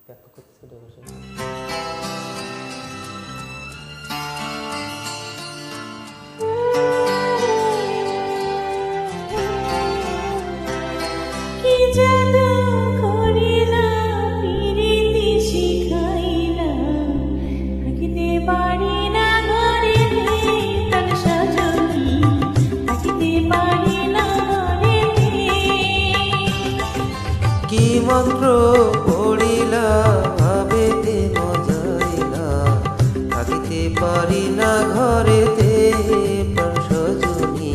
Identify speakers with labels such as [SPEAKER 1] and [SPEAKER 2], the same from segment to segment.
[SPEAKER 1] ব্যাখ্যা করতেছে ডেকোরেশন।
[SPEAKER 2] কি জাদু করিলা পিরিতি শিখাইলা থাকিতে পারি না ঘরেতে প্রাণ সজনী থাকিতে পারি না ঘরেতে
[SPEAKER 3] কি মন্ত্র পড়িলা ভাবেতে মজাইলা থাকিতে পারি না ঘরেতে প্রাণ সজনী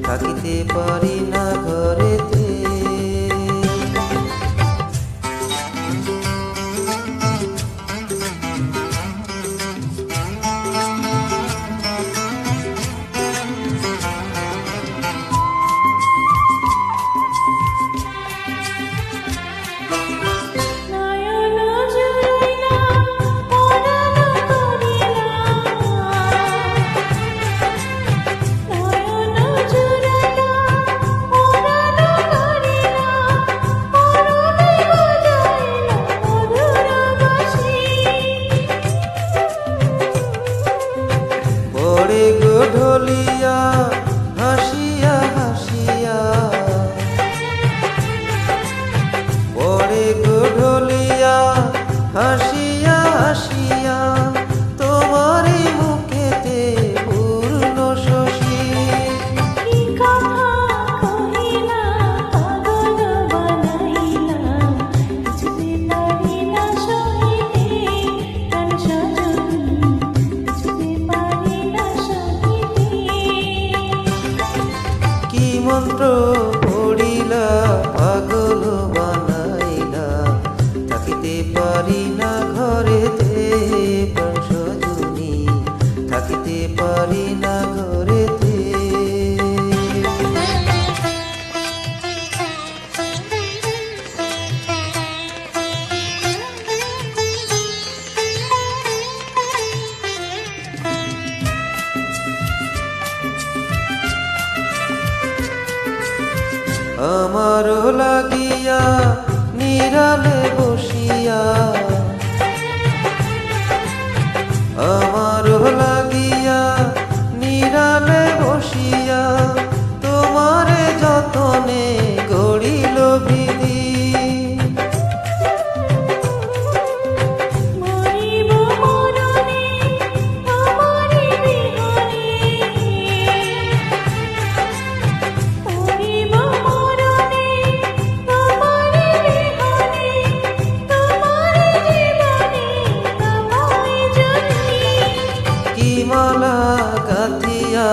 [SPEAKER 3] থাকিতে পারি না ঘরেতে।
[SPEAKER 2] নয়ন জুড়াইলা পরাণ করিলা নয়ন জুড়াইলা পরাণ করিলা পরনে বাজাইলা মধুর বাঁশি
[SPEAKER 3] পরে গো ঢলিয়া হাসিয়া হাসিয়া পরে গো ঢলিয়া হাসিয়া হাসিয়া তোমারই মুখেতে পূর্ণ শশী।
[SPEAKER 2] কি কথা কহিলা পাগল বানাইলা কিছুতে পারি না সহিতে প্রাণ সজনী কিছুতে পারি না সহিতে
[SPEAKER 3] কি মন্ত্র পড়িলা পাগল বানাইলা থাকিতে পারি না ঘরেতে প্রাণ সজনী থাকিতে পারি না ঘরেতে। আমারও লাগিয়া নিরালে বসিয়া আমারও লাগিয়া নিরালে বসিয়া তোমারে যতনে গড়িল বিধি।
[SPEAKER 2] মরিব মরণে আমারে বিহনে মরিব মরণে আমারে বিহনে তোমারে জীবনে আমায় জনী
[SPEAKER 3] কি মালা গাথিয়া